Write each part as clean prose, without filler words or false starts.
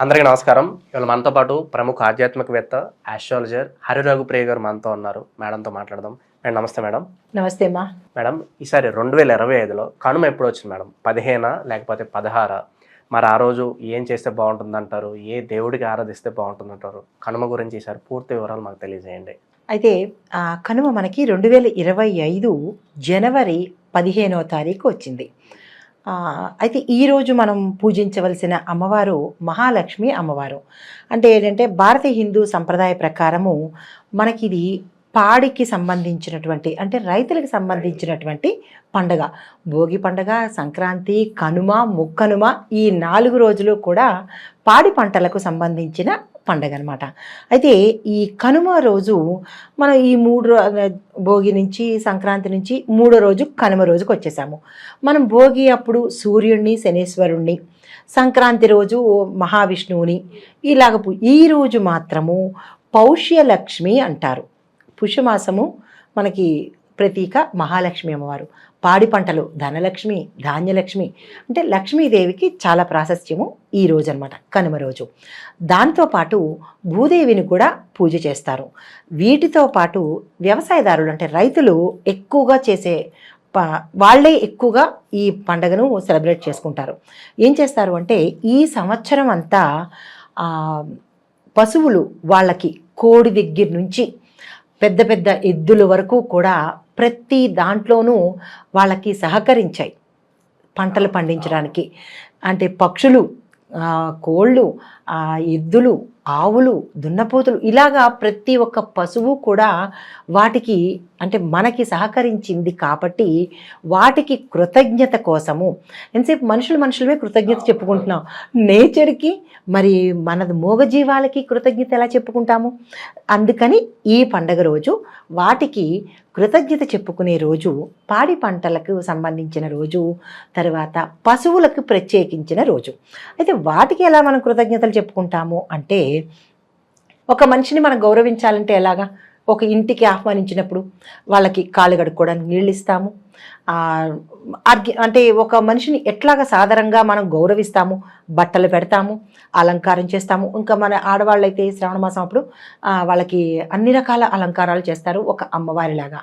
అందరికీ నమస్కారం. ఇవాళ మనతో పాటు ప్రముఖ ఆధ్యాత్మికవేత్త, ఆస్ట్రాలజర్ హరి రఘుప్రియ గారు మనతో ఉన్నారు. మేడంతో మాట్లాడదాం. మేడం నమస్తే మేడం. నమస్తే అమ్మా. మేడం, ఈసారి 2025లో కనుమ ఎప్పుడు వచ్చింది మేడం? 15 లేకపోతే 16? మరి ఆ రోజు ఏం చేస్తే బాగుంటుందంటారు? ఏ దేవుడికి ఆరాధిస్తే బాగుంటుందంటారు? కనుమ గురించి ఈసారి పూర్తి వివరాలు మాకు తెలియజేయండి. అయితే కనుమ మనకి 2025 జనవరి 15వ తారీఖు వచ్చింది. అయితే ఈరోజు మనం పూజించవలసిన అమ్మవారు మహాలక్ష్మి అమ్మవారు. అంటే ఏంటంటే భారతీయ హిందూ సంప్రదాయ ప్రకారము మనకి ఇది పాడికి సంబంధించినటువంటి, అంటే రైతులకు సంబంధించినటువంటి పండగ. భోగి పండగ, సంక్రాంతి, కనుమ, ముక్కనుమ, ఈ 4 రోజులు కూడా పాడి పంటలకు సంబంధించిన పండగ అనమాట. అయితే ఈ కనుమ రోజు మనం ఈ 3 భోగి నుంచి సంక్రాంతి నుంచి 3వ రోజు కనుమ రోజుకి వచ్చేసాము. మనం భోగి అప్పుడు సూర్యుడిని, శనేశ్వరుణ్ణి, సంక్రాంతి రోజు మహావిష్ణువుని, ఇలాగ ఈ రోజు మాత్రము పౌష్యలక్ష్మి అంటారు. పుష్యమాసము మనకి ప్రతీక మహాలక్ష్మి అమ్మవారు. పాడి పంటలు ధనలక్ష్మి, ధాన్యలక్ష్మి, అంటే లక్ష్మీదేవికి చాలా ప్రాశస్త్యము ఈ రోజు అనమాట, కనుమ రోజు. దాంతోపాటు భూదేవిని కూడా పూజ చేస్తారు. వీటితో పాటు వ్యవసాయదారులు అంటే రైతులు ఎక్కువగా చేసే వాళ్ళే ఎక్కువగా ఈ పండగను సెలబ్రేట్ చేసుకుంటారు. ఏం చేస్తారు అంటే ఈ సంవత్సరం అంతా పశువులు వాళ్ళకి కోడి దగ్గర నుంచి పెద్ద పెద్ద ఎద్దుల వరకు కూడా ప్రతి దాంట్లోనూ వాళ్ళకి సహకరించాయి పంటలు పండించడానికి. అంటే పక్షులు, కోళ్ళు, ఎద్దులు, ఆవులు, దున్నపోతులు, ఇలాగా ప్రతి ఒక్క పశువు కూడా వాటికి అంటే మనకి సహకరించింది కాబట్టి వాటికి కృతజ్ఞత కోసము ఎంతసేపు మనుషులమే కృతజ్ఞత చెప్పుకుంటున్నాం. నేచర్కి మరి మనది మూగజీవాలకి కృతజ్ఞత ఎలా చెప్పుకుంటాము? అందుకని ఈ పండగ రోజు వాటికి కృతజ్ఞత చెప్పుకునే రోజు, పాడి పంటలకు సంబంధించిన రోజు, తర్వాత పశువులకు ప్రత్యేకించిన రోజు. అయితే వాటికి ఎలా మనం కృతజ్ఞతలు చెప్పుకుంటాము అంటే, ఒక మనిషిని మనం గౌరవించాలంటే ఎలాగా? ఒక ఇంటికి ఆహ్వానించినప్పుడు వాళ్ళకి కాళ్ళు కడుక్కోవడానికి నీళ్ళు ఇస్తాము. అంటే ఒక మనిషిని ఎట్లాగా సాధారణంగా మనం గౌరవిస్తాము, బట్టలు పెడతాము, అలంకారం చేస్తాము. ఇంకా మన ఆడవాళ్ళు అయితే శ్రావణ మాసం అప్పుడు వాళ్ళకి అన్ని రకాల అలంకారాలు చేస్తారు ఒక అమ్మవారిలాగా.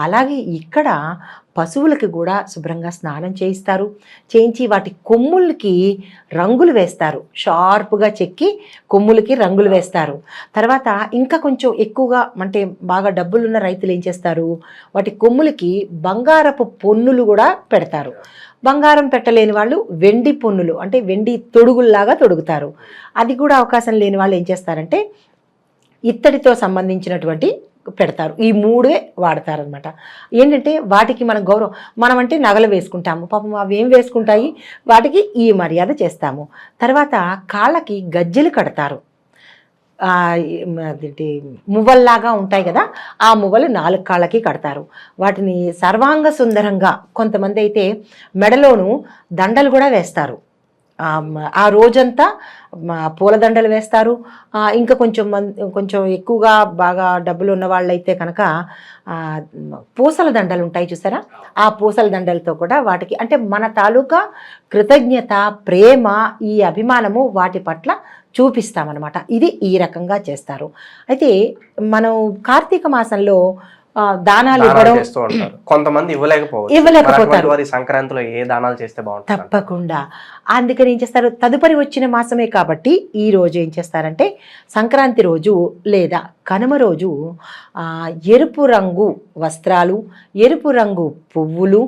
అలాగే ఇక్కడ పశువులకి కూడా శుభ్రంగా స్నానం చేయించి వాటి కొమ్ములకి రంగులు వేస్తారు. షార్ప్గా చెక్కి కొమ్ములకి రంగులు వేస్తారు. తర్వాత ఇంకా కొంచెం ఎక్కువగా అంటే బాగా డబ్బులున్న రైతులు ఏం చేస్తారు, వాటి కొమ్ములకి బంగారపు పొన్నులు కూడా పెడతారు. బంగారం పెట్టలేని వాళ్ళు వెండి పొన్నులు, అంటే వెండి తొడుగుల్లాగా తొడుగుతారు. అది కూడా అవకాశం లేని వాళ్ళు ఏం చేస్తారంటే ఇత్తడితో సంబంధించినటువంటి పెడతారు. ఈ 3 వాడతారనమాట. ఏంటంటే వాటికి మన గౌరవం, మనం అంటే నగలు వేసుకుంటాము, పాపం అవి ఏం వేసుకుంటాయి, వాటికి ఈ మర్యాద చేస్తాము. తర్వాత కాళ్ళకి గజ్జెలు కడతారు. అదేంటి మువ్వల్లాగా ఉంటాయి కదా, ఆ మువ్వలు 4 కాళ్ళకి కడతారు. వాటిని సర్వాంగ సుందరంగా, కొంతమంది అయితే మెడలోను దండలు కూడా వేస్తారు. ఆ రోజంతా పూలదండలు వేస్తారు. ఇంకా కొంచెం ఎక్కువగా బాగా డబ్బులు ఉన్న వాళ్ళైతే కనుక పూసల దండలు ఉంటాయి చూసారా, ఆ పూసల దండలతో కూడా వాటికి అంటే మన తాలూకా కృతజ్ఞత, ప్రేమ, ఈ అభిమానము వాటి పట్ల చూపిస్తామన్నమాట. ఇది ఈ రకంగా చేస్తారు. అయితే మనం కార్తీక మాసంలో దానాలు ఇవ్వడం, కొంతమంది ఇవ్వలేకపోతారు. సంక్రాంతిలో ఏ దానాలు చేస్తే బాగుంటుంది? తప్పకుండా. అందుకని ఏం చేస్తారు, తదుపరి వచ్చిన మాసమే కాబట్టి ఈ రోజు ఏం చేస్తారంటే సంక్రాంతి రోజు లేదా కనుమ రోజు ఎరుపు రంగు వస్త్రాలు, ఎరుపు రంగు పువ్వులు,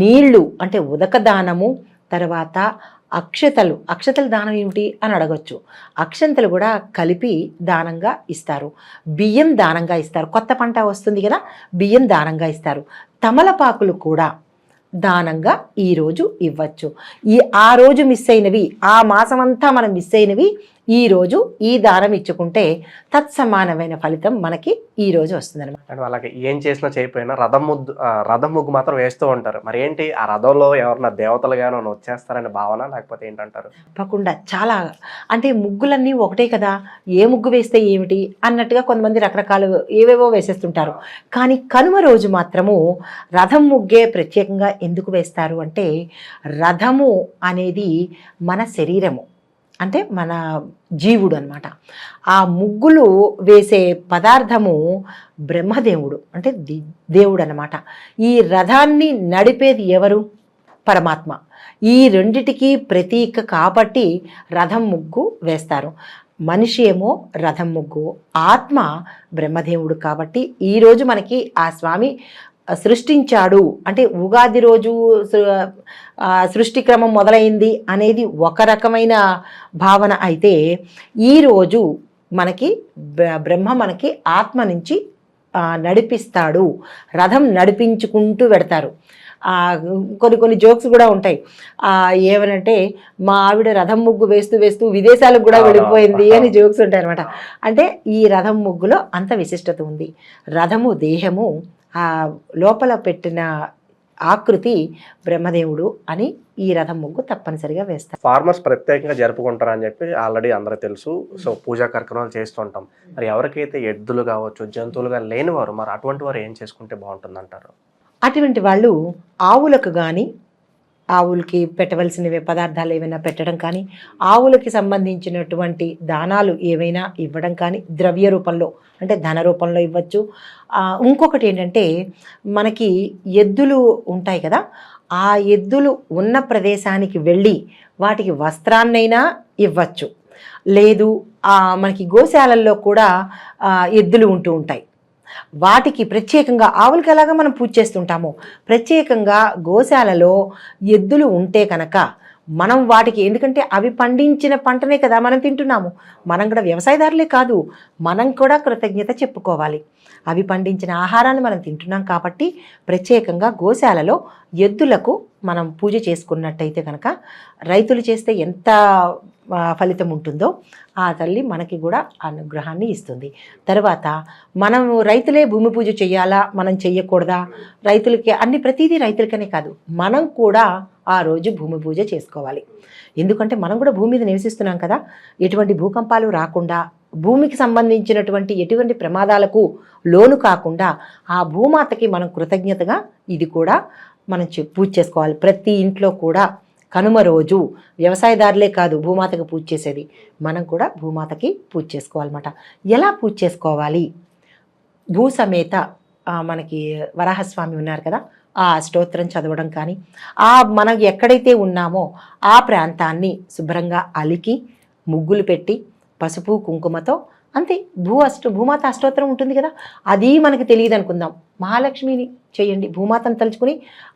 నీళ్లు అంటే ఉదక దానము, తర్వాత అక్షతలు దానం ఏమిటి అని అడగొచ్చు. అక్షంతలు కూడా కలిపి దానంగా ఇస్తారు. బియ్యం దానంగా ఇస్తారు. కొత్త పంట వస్తుంది కదా, బియ్యం దానంగా ఇస్తారు. తమలపాకులు కూడా దానంగా ఈరోజు ఇవ్వచ్చు. ఆ రోజు మిస్ అయినవి, ఆ మాసం అంతా మనం మిస్ అయినవి ఈరోజు ఈ దానం ఇచ్చుకుంటే తత్సమానమైన ఫలితం మనకి ఈరోజు వస్తుంది అనమాట. అండ్ వాళ్ళకి ఏం చేసినా చేయకపోయినా రథం ముగ్గు మాత్రం వేస్తూ ఉంటారు. మరి ఏంటి ఆ రథంలో ఎవరన్నా దేవతలుగానో వచ్చేస్తారనే భావన, లేకపోతే ఏంటంటారు? తప్పకుండా. చాలా అంటే ముగ్గులన్నీ ఒకటే కదా, ఏ ముగ్గు వేస్తే ఏమిటి అన్నట్టుగా కొంతమంది రకరకాలు ఏవేవో వేసేస్తుంటారు. కానీ కనుమ రోజు మాత్రము రథం ముగ్గే ప్రత్యేకంగా ఎందుకు వేస్తారు అంటే, రథము అనేది మన శరీరము, అంటే మన జీవుడు అనమాట. ఆ ముగ్గులు వేసే పదార్థము బ్రహ్మదేవుడు, అంటే దేవుడు అనమాట. ఈ రథాన్ని నడిపేది ఎవరు? పరమాత్మ. ఈ రెండిటికి ప్రతీక కాబట్టి రథం ముగ్గు వేస్తారు. మనిషి ఏమో రథం ముగ్గు, ఆత్మ బ్రహ్మదేవుడు. కాబట్టి ఈరోజు మనకి ఆ స్వామి సృష్టించాడు అంటే ఉగాది రోజు సృష్టి క్రమం మొదలైంది అనేది ఒక రకమైన భావన అయితే, ఈరోజు మనకి బ్రహ్మ మనకి ఆత్మ నుంచి నడిపిస్తాడు, రథం నడిపించుకుంటూ పెడతారు. కొన్ని జోక్స్ కూడా ఉంటాయి. ఏమనంటే మా ఆవిడ రథం ముగ్గు వేస్తూ వేస్తూ విదేశాలకు కూడా వెళ్ళిపోయింది అని జోక్స్ ఉంటాయి అనమాట. అంటే ఈ రథం ముగ్గులో అంత విశిష్టత ఉంది. రథము దేహము, ఆ లోపల పెట్టిన ఆకృతి బ్రహ్మదేవుడు అని ఈ రథం ముగ్గు తప్పనిసరిగా వేస్తారు. ఫార్మర్స్ ప్రత్యేకంగా జరుపుకుంటారు అని చెప్పి ఆల్రెడీ అందరూ తెలుసు. సో పూజా కార్యక్రమాలు చేస్తుంటాం. మరి ఎవరికైతే ఎద్దులు కావచ్చు, జంతువులుగా లేనివారు, మరి అటువంటి వారు ఏం చేసుకుంటే బాగుంటుంది అంటారు? అటువంటి వాళ్ళు ఆవులకు కానీ, ఆవులకి పెట్టవలసినవి పదార్థాలు ఏమైనా పెట్టడం కానీ, ఆవులకి సంబంధించినటువంటి దానాలు ఏవైనా ఇవ్వడం కానీ, ద్రవ్య రూపంలో అంటే ధన రూపంలో ఇవ్వచ్చు. ఇంకొకటి ఏంటంటే మనకి ఎద్దులు ఉంటాయి కదా, ఆ ఎద్దులు ఉన్న ప్రదేశానికి వెళ్ళి వాటికి వస్త్రాన్నైనా ఇవ్వచ్చు. లేదు మనకి గోశాలల్లో కూడా ఎద్దులు ఉంటూ ఉంటాయి. వాటికి ప్రత్యేకంగా, ఆవులకి ఎలాగా మనం పూజ చేస్తుంటామో ప్రత్యేకంగా గోశాలలో ఎద్దులు ఉంటే కనుక మనం వాటికి, ఎందుకంటే అవి పండించిన పంటనే కదా మనం తింటున్నాము. మనం కూడా వ్యవసాయదారులే కాదు, మనం కూడా కృతజ్ఞత చెప్పుకోవాలి. అవి పండించిన ఆహారాన్ని మనం తింటున్నాం కాబట్టి ప్రత్యేకంగా గోశాలలో ఎద్దులకు మనం పూజ చేసుకున్నట్టయితే కనుక రైతులు చేస్తే ఎంత ఫలితం ఉంటుందో ఆ తల్లి మనకి కూడా అనుగ్రహాన్ని ఇస్తుంది. తర్వాత మనం రైతులే భూమి పూజ చేయాలా, మనం చెయ్యకూడదా? రైతులకి ప్రతిదీ రైతులకనే కాదు, మనం కూడా ఆ రోజు భూమి పూజ చేసుకోవాలి. ఎందుకంటే మనం కూడా భూమి మీద నివసిస్తున్నాం కదా, ఎటువంటి భూకంపాలు రాకుండా, భూమికి సంబంధించినటువంటి ఎటువంటి ప్రమాదాలకు లోను కాకుండా ఆ భూమాతకి మనం కృతజ్ఞతగా ఇది కూడా మనం పూజ చేసుకోవాలి. ప్రతి ఇంట్లో కూడా కనుమ రోజు వ్యవసాయదారులే కాదు భూమాతకి పూజ చేసేది, మనం కూడా భూమాతకి పూజ చేసుకోవాలన్నమాట. ఎలా పూజ చేసుకోవాలి? భూసమేత మనకి వరాహస్వామి ఉన్నారు కదా, ఆ స్తోత్రం చదవడం కానీ, మనం ఎక్కడైతే ఉన్నామో ఆ ప్రాంతాన్ని శుభ్రంగా అలికి ముగ్గులు పెట్టి పసుపు కుంకుమతో, అంతే. భూమాత అష్టోత్తరం ఉంటుంది కదా, అది మనకి తెలియదు అనుకుందాం, మహాలక్ష్మిని చేయండి, భూమాతను తలుచుకుని.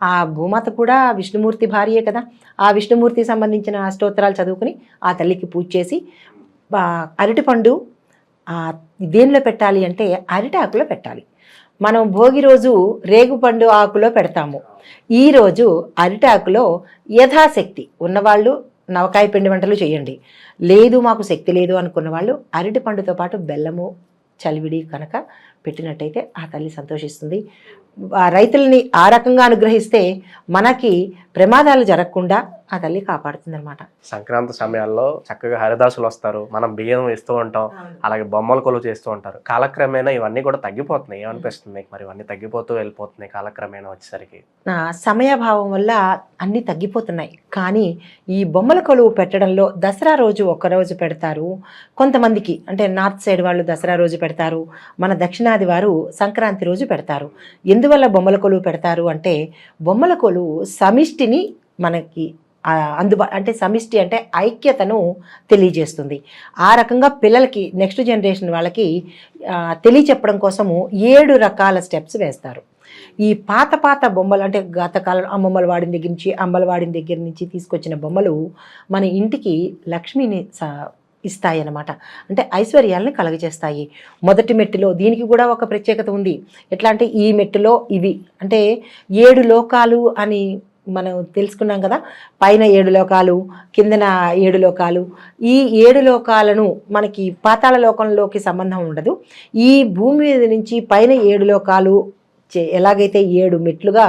ఆ భూమాత కూడా విష్ణుమూర్తి భార్యే కదా, ఆ విష్ణుమూర్తికి సంబంధించిన అష్టోత్తరాలు చదువుకుని ఆ తల్లికి పూజ చేసి, అరటిపండు దేనిలో పెట్టాలి అంటే అరిటాకులో పెట్టాలి. మనం భోగి రోజు రేగుపండు ఆకులో పెడతాము, ఈరోజు అరిటాకులో యథాశక్తి ఉన్నవాళ్ళు నవకాయ పిండి వంటలు చేయండి. లేదు మాకు శక్తి లేదు అనుకున్న వాళ్ళు అరటి పండుతో పాటు బెల్లము చలివిడి కనుక పెట్టినట్టయితే ఆ తల్లి సంతోషిస్తుంది. రైతుల్ని ఆ రకంగా అనుగ్రహిస్తే మనకి ప్రమాదాలు జరగకుండా ఆ తల్లి కాపాడుతుంది అనమాట. సంక్రాంతి సమయాల్లో చక్కగా హరిదాసులు వస్తారు, మనం బియ్యం ఇస్తూ ఉంటాం, అలాగే బొమ్మల కొలువు చేస్తూ ఉంటారు. కాలక్రమేణా ఇవన్నీ కూడా తగ్గిపోతున్నాయి. ఏమనిపిస్తుంది మీకు? మరి ఇవన్నీ తగ్గిపోతూ వెళ్ళిపోతున్నాయి కాలక్రమేణా వచ్చేసరికి. సమయాభావం వల్ల అన్నీ తగ్గిపోతున్నాయి. కానీ ఈ బొమ్మల కొలువు పెట్టడంలో దసరా రోజు ఒక్కరోజు పెడతారు కొంతమందికి, అంటే నార్త్ సైడ్ వాళ్ళు దసరా రోజు పెడతారు, మన దక్షిణాది వారు సంక్రాంతి రోజు పెడతారు. ఎందువల్ల బొమ్మల కొలువు పెడతారు అంటే, బొమ్మల కొలువు సమిష్టిని మనకి అంటే సమిష్టి అంటే ఐక్యతను తెలియజేస్తుంది. ఆ రకంగా పిల్లలకి, నెక్స్ట్ జనరేషన్ వాళ్ళకి తెలియచెప్పడం కోసము 7 రకాల స్టెప్స్ వేస్తారు. ఈ పాత బొమ్మలు అంటే గతకాలం అమ్మమ్మల వాడిన దగ్గర నుంచి, అంబల వాడిన దగ్గర నుంచి తీసుకొచ్చిన బొమ్మలు మన ఇంటికి లక్ష్మిని ఇస్తాయన్నమాట. అంటే ఐశ్వర్యాలను కలగజేస్తాయి. మొదటి మెట్టులో దీనికి కూడా ఒక ప్రత్యేకత ఉంది. ఎట్లా అంటే ఈ మెట్టులో ఇవి అంటే 7 లోకాలు అని మనం తెలుసుకున్నాం కదా, పైన 7 లోకాలు, కిందన 7 లోకాలు. ఈ 7 లోకాలను మనకి పాతాళ లోకంలోకి సంబంధం ఉండదు. ఈ భూమి మీద నుంచి పైన 7 లోకాలు ఎలాగైతే 7 మెట్లుగా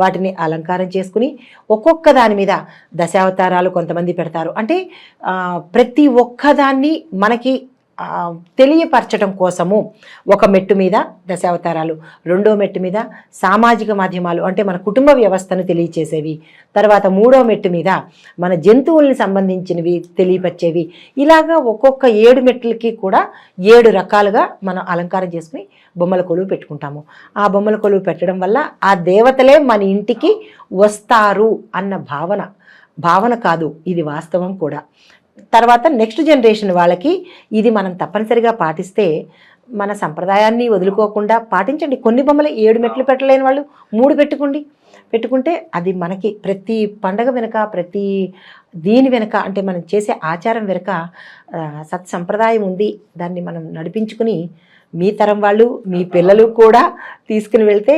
వాటిని అలంకారం చేసుకుని ఒక్కొక్క దాని మీద దశావతారాలు కొంతమంది పెడతారు. అంటే ప్రతి ఒక్కదాన్ని మనకి తెలియపరచడం కోసము ఒక మెట్టు మీద దశావతారాలు, రెండో మెట్టు మీద సామాజిక మాధ్యమాలు అంటే మన కుటుంబ వ్యవస్థను తెలియచేసేవి, తర్వాత మూడో మెట్టు మీద మన జంతువుల్ని సంబంధించినవి తెలియపరిచేవి, ఇలాగా ఒక్కొక్క 7 మెట్లకి కూడా 7 రకాలుగా మనం అలంకారం చేసుకుని బొమ్మల కొలువు పెట్టుకుంటాము. ఆ బొమ్మల కొలువు పెట్టడం వల్ల ఆ దేవతలే మన ఇంటికి వస్తారు అన్న భావన కాదు, ఇది వాస్తవం కూడా. తర్వాత నెక్స్ట్ జనరేషన్ వాళ్ళకి ఇది మనం తప్పనిసరిగా పాటిస్తే మన సంప్రదాయాన్ని వదులుకోకుండా పాటించండి. కొన్ని బొమ్మలు 7 మెట్లు పెట్టలేని వాళ్ళు 3 పెట్టుకుంటే అది మనకి ప్రతి పండగ వెనుక, ప్రతి దీని వెనుక అంటే మనం చేసే ఆచారం వెనుక సత్సంప్రదాయం ఉంది. దాన్ని మనం నడిపించుకుని మీ తరం వాళ్ళు, మీ పిల్లలు కూడా తీసుకుని వెళ్తే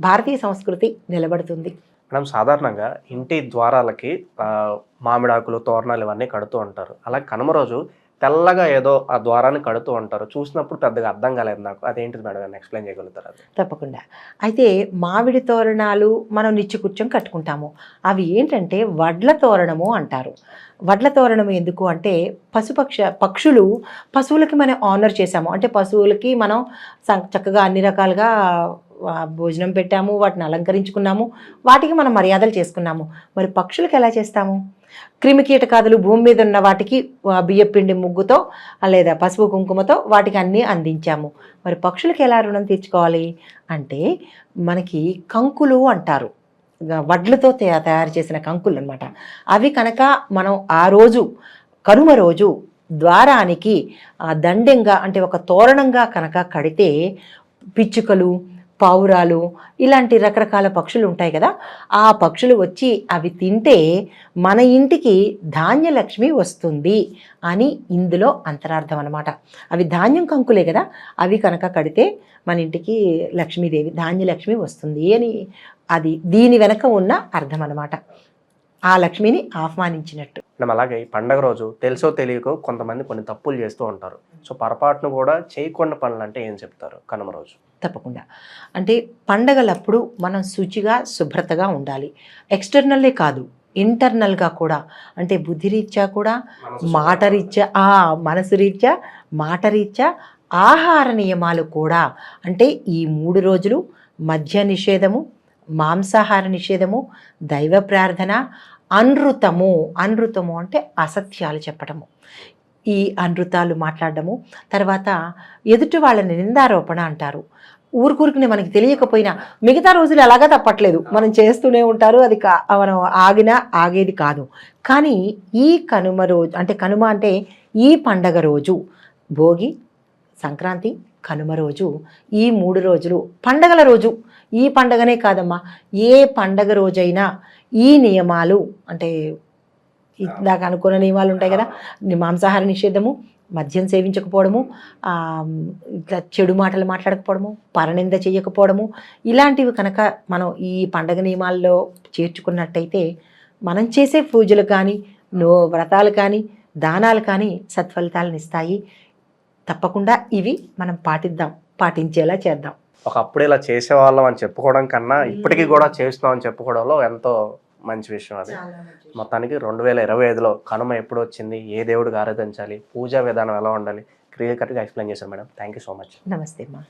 భారతీయ సంస్కృతి నిలబడుతుంది. మనం సాధారణంగా ఇంటి ద్వారాలకి మామిడాకులు, తోరణాలు ఇవన్నీ కడుతూ ఉంటారు. అలాగే కనుమ రోజు తెల్లగా ఏదో ఆ ద్వారాన్ని కడుతూ ఉంటారు. చూసినప్పుడు పెద్దగా అర్థం కాలేదు నాకు. అదేంటిది మేడం, అని ఎక్స్ప్లెయిన్ చేయగలుగుతారు? అది తప్పకుండా. అయితే మామిడి తోరణాలు మనం నిత్యకృత్యం కట్టుకుంటాము. అవి ఏంటంటే వడ్ల తోరణము అంటారు. వడ్ల తోరణం ఎందుకు అంటే పక్షులు, పశువులకి మనం ఆనర్ చేశాము. అంటే పశువులకి మనం చక్కగా అన్ని రకాలుగా భోజనం పెట్టాము, వాటిని అలంకరించుకున్నాము, వాటికి మనం మర్యాదలు చేసుకున్నాము. మరి పక్షులకు ఎలా చేస్తాము? క్రిమికీటకాదులు భూమి మీద ఉన్న వాటికి బియ్యపిండి ముగ్గుతో లేదా పసుపు కుంకుమతో వాటికి అన్నీ అందించాము. మరి పక్షులకు ఎలా రుణం తీర్చుకోవాలి అంటే మనకి కంకులు అంటారు, వడ్లతో తయారు చేసిన కంకులు అనమాట. అవి కనుక మనం ఆ రోజు కనుమ రోజు ద్వారానికి దండెంగా అంటే ఒక తోరణంగా కనుక కడితే పిచ్చుకలు, పావురాలు ఇలాంటి రకరకాల పక్షులు ఉంటాయి కదా, ఆ పక్షులు వచ్చి అవి తింటే మన ఇంటికి ధాన్యలక్ష్మి వస్తుంది అని ఇందులో అంతరార్థం అనమాట. అవి ధాన్యం కంకులే కదా, అవి కనుక కడితే మన ఇంటికి లక్ష్మీదేవి, ధాన్యలక్ష్మి వస్తుంది అని అది దీని వెనక ఉన్న అర్థం అనమాట. ఆ లక్ష్మిని ఆహ్వానించినట్టు. మనం అలాగే ఈ పండగ రోజు తెలుసో తెలియకో కొంతమంది కొన్ని తప్పులు చేస్తూ ఉంటారు. సో పొరపాటును కూడా చేయకుండా పనులు అంటే ఏం చెప్తారు కనుమ రోజు? తప్పకుండా. అంటే పండగలప్పుడు మనం శుచిగా, శుభ్రతగా ఉండాలి. ఎక్స్టర్నల్లే కాదు, ఇంటర్నల్గా కూడా. అంటే బుద్ధిరీత్యా కూడా, మనసు రీత్యా, మాట రీత్యా, ఆహార నియమాలు కూడా. అంటే ఈ 3 రోజులు మద్య నిషేధము, మాంసాహార నిషేధము, దైవ ప్రార్థన, అనృతము అంటే అసత్యాలు చెప్పడము, ఈ అనృతాలు మాట్లాడడము, తర్వాత ఎదుటి వాళ్ళని నిందారోపణ అంటారు. ఊరికూరికి మనకి తెలియకపోయినా మిగతా రోజులు ఎలాగా తప్పట్లేదు, మనం చేస్తూనే ఉంటారు, అది మనం ఆగేది కాదు. కానీ ఈ కనుమ రోజు అంటే కనుమ అంటే ఈ పండగ రోజు, భోగి, సంక్రాంతి, కనుమ రోజు, ఈ 3 రోజులు పండగల రోజు. ఈ పండగనే కాదమ్మా, ఏ పండగ రోజైనా ఈ నియమాలు అంటే ఇందాక అనుకున్న నియమాలు ఉంటాయి కదా, మాంసాహార నిషేధము, మద్యం సేవించకపోవడము, ఇట్లా చెడు మాటలు మాట్లాడకపోవడము, పరనింద చేయకపోవడము, ఇలాంటివి కనుక మనం ఈ పండగ నియమాల్లో చేర్చుకున్నట్టయితే మనం చేసే పూజలు కానీ, వ్రతాలు కానీ, దానాలు కానీ సత్ఫలితాలను ఇస్తాయి. తప్పకుండా ఇవి మనం పాటించేలా చేద్దాం. ఒకప్పుడు ఇలా చేసేవాళ్ళం అని చెప్పుకోవడం కన్నా ఇప్పటికీ కూడా చేస్తున్నాం అని చెప్పుకోవడంలో ఎంతో మంచి విషయం అది. మొత్తానికి 2025లో కనుమ ఎప్పుడు వచ్చింది, ఏ దేవుడికి ఆరాధించాలి, పూజా విధానం ఎలా ఉండాలి, క్లియర్ కట్గా ఎక్స్ప్లెయిన్ చేశారు madam. Thank you so much. నమస్తే అమ్మా.